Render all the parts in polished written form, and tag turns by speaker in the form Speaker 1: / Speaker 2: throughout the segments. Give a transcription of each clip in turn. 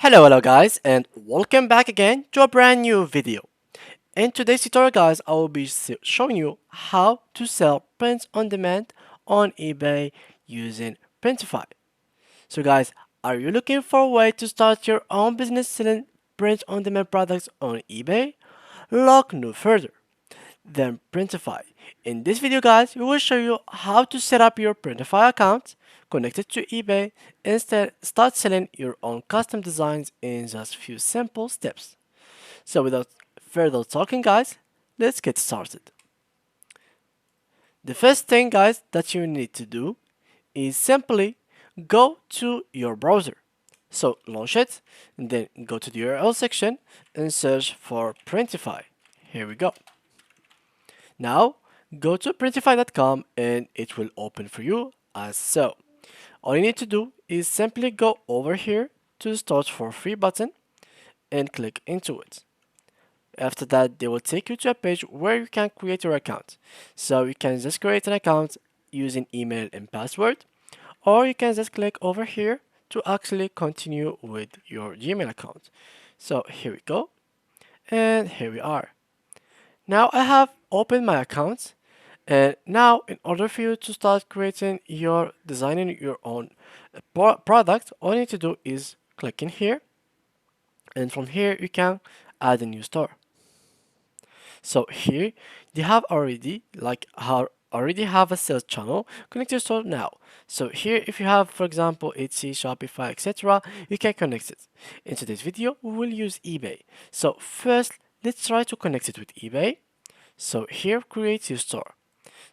Speaker 1: Hello guys, and welcome back again to a brand new video. In today's tutorial guys, I will be showing you how to sell prints on demand on eBay using Printify. So guys, are you looking for a way to start your own business selling print on demand products on eBay? Look no further than Printify. In this video guys, we will show you how to set up your Printify account, connect it to eBay, and start selling your own custom designs in just few simple steps. So without further talking guys, let's get started. The first thing guys that you need to do is simply go to your browser. So launch it and then go to the URL section and search for Printify. Here we go. Now, go to printify.com and it will open for you as so. All you need to do is simply go over here to the Start for Free button and click into it. After that, they will take you to a page where you can create your account. So you can just create an account using email and password, or you can just click over here to actually continue with your Gmail account. So here we go, and here we are. Now I have opened my account, and now in order for you to start creating your designing your own product, all you need to do is click in here, and from here you can add a new store. So here they have already have a sales channel. Connect your store now. So here if you have for example Etsy, Shopify, etc., you can connect it. In today's video we will use eBay. So first let's try to connect it with eBay. So here create your store.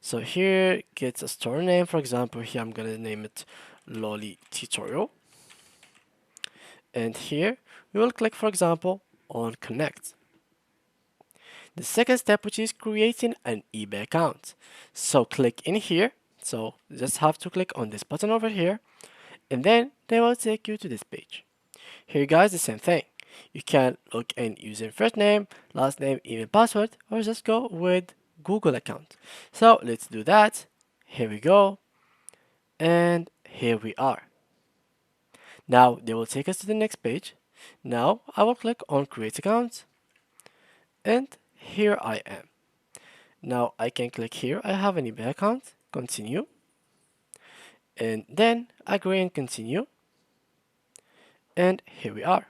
Speaker 1: So here get a store name. For example, here I'm gonna name it Lolly Tutorial. And here we will click, for example, on connect. The second step, which is creating an eBay account. So click in here. So just have to click on this button over here, and then they will take you to this page. Here guys, the same thing. You can log in using first name, last name, email, password, or just go with Google account. So let's do that. Here we go. And here we are. Now they will take us to the next page. Now I will click on create account, and here I am. Now I can click here. I have an eBay account, continue, and then agree and continue. And here we are.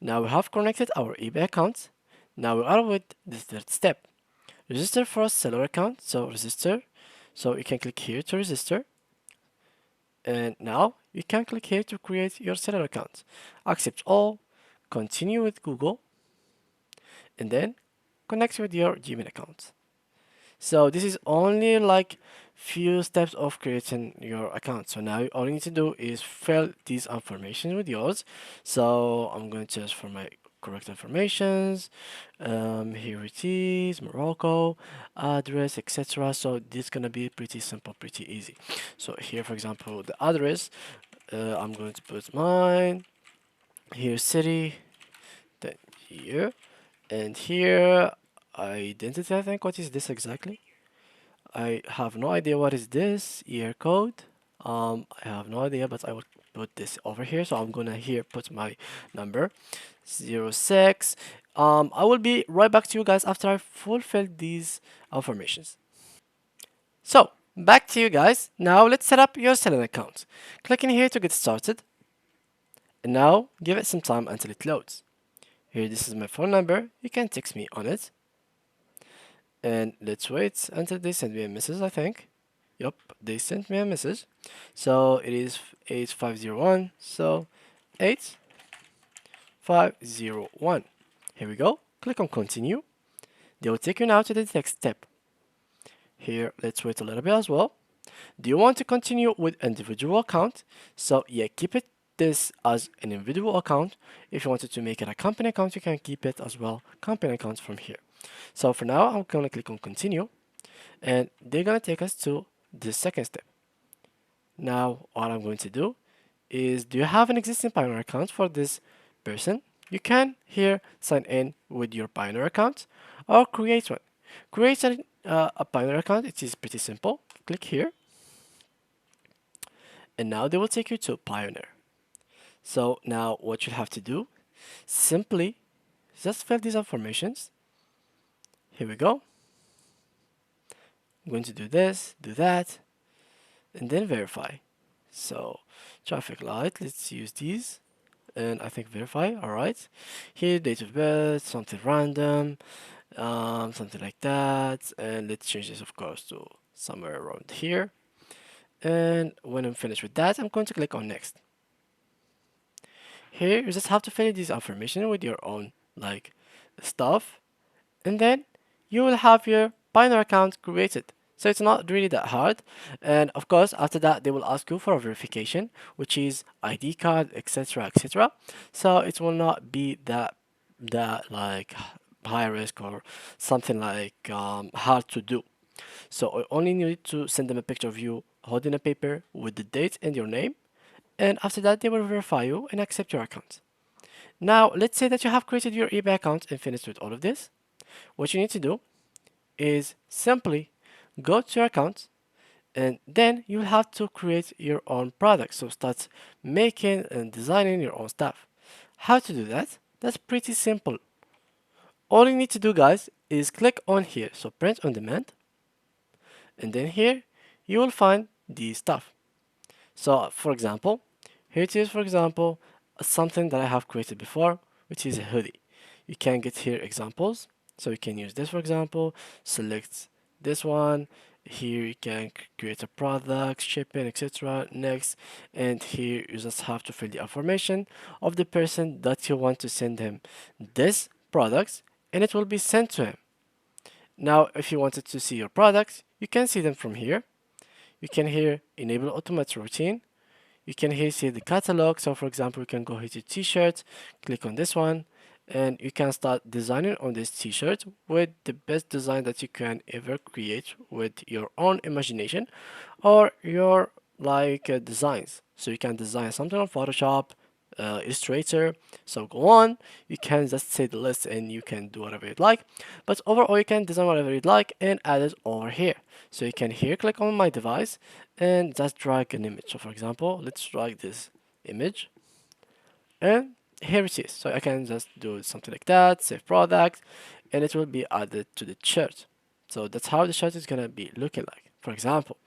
Speaker 1: Now we have connected our eBay account. Now we are with the third step. Register for a seller account. So register. So you can click here to register. And now you can click here to create your seller account. Accept all, continue with Google, and then connect with your Gmail account. So this is only like few steps of creating your account. So now all you need to do is fill these information with yours. So I'm going to search for my correct informations. Here it is, Morocco, address, etc. So this is gonna be pretty simple, pretty easy. So here, for example, the address, I'm going to put mine. Here, city, then here, and here, identity. I think. What is this exactly? I have no idea what is this year code. I have no idea, but I will put this over here. So I'm gonna here put my number 06. I will be right back to you guys after I fulfill these informations. So back to you guys. Now let's set up your selling account. Click in here to get started. And now give it some time until it loads. Here, this is my phone number. You can text me on it. And let's wait until they send me a message, I think. Yup, they sent me a message. So it is 8501. So 8501. Here we go. Click on continue. They will take you now to the next step. Here, let's wait a little bit as well. Do you want to continue with individual account? So yeah, keep it this as an individual account. If you wanted to make it a company account, you can keep it as well company account from here. So for now, I'm gonna click on continue, and they're gonna take us to the second step. Now, what I'm going to do is, do you have an existing Pioneer account for this person? You can here sign in with your Pioneer account or create one. Create a Pioneer account. It is pretty simple. Click here, and now they will take you to Pioneer. So now what you have to do, simply just fill these informations. Here we go. I'm going to do this, do that, and then verify. So traffic light, let's use these. And I think verify, all right. Here, date of birth, something random, something like that. And let's change this, of course, to somewhere around here. And when I'm finished with that, I'm going to click on next. Here, you just have to fill in this information with your own like stuff, and then you will have your Pioneer account created. So it's not really that hard. And of course, after that, they will ask you for a verification, which is ID card, etc., etc. So it will not be that like high risk or something like hard to do. So I only need to send them a picture of you holding a paper with the date and your name, and after that, they will verify you and accept your account. Now, let's say that you have created your eBay account and finished with all of this. What you need to do is simply go to your account, and then you will have to create your own product. So start making and designing your own stuff. How to do that? That's pretty simple. All you need to do, guys, is click on here. So print on demand, and then here you will find the stuff. So for example, here it is, for example, something that I have created before, which is a hoodie. You can get here examples. So you can use this, for example, select this one. Here you can create a product, shipping, etc. Next, and here you just have to fill the information of the person that you want to send him this product, and it will be sent to him. Now, if you wanted to see your products, you can see them from here. You can here enable automatic routine. You can here see the catalog. So for example, you can go here to t-shirts, click on this one, and you can start designing on this t-shirt with the best design that you can ever create with your own imagination or your like designs. So you can design something on Photoshop, Illustrator. So go on, you can just say the list and you can do whatever you'd like. But overall, you can design whatever you'd like and add it over here. So you can here click on my device and just drag an image. So for example, let's drag this image, and here it is. So I can just do something like that, save product, and it will be added to the shirt. So that's how the shirt is gonna be looking like, for example.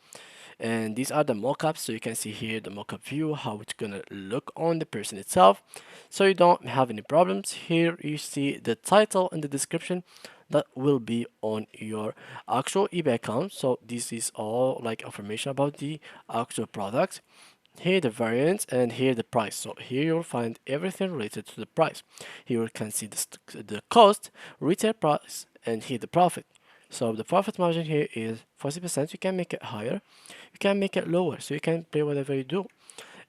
Speaker 1: And these are the mockups, so you can see here the mockup view, how it's gonna look on the person itself, so you don't have any problems. Here you see the title and the description that will be on your actual eBay account. So this is all like information about the actual product. Here the variant, and here the price. So here you'll find everything related to the price. Here you can see the cost, retail price, and here the profit. So the profit margin here is 40%. You can make it higher, you can make it lower, so you can play whatever you do.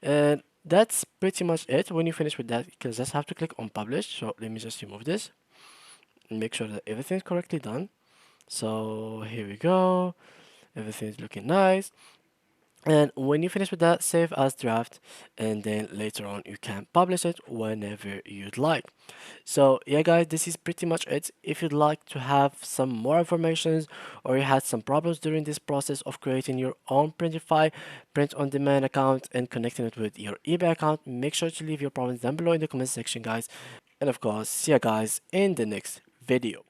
Speaker 1: And that's pretty much it. When you finish with that, you can just have to click on publish. So let me just remove this and make sure that everything is correctly done. So here we go, everything is looking nice. And when you finish with that, save as draft, and then later on you can publish it whenever you'd like. So yeah guys, this is pretty much it. If you'd like to have some more information, or you had some problems during this process of creating your own Printify print on demand account and connecting it with your eBay account, make sure to leave your problems down below in the comment section, guys. And of course, see you guys in the next video.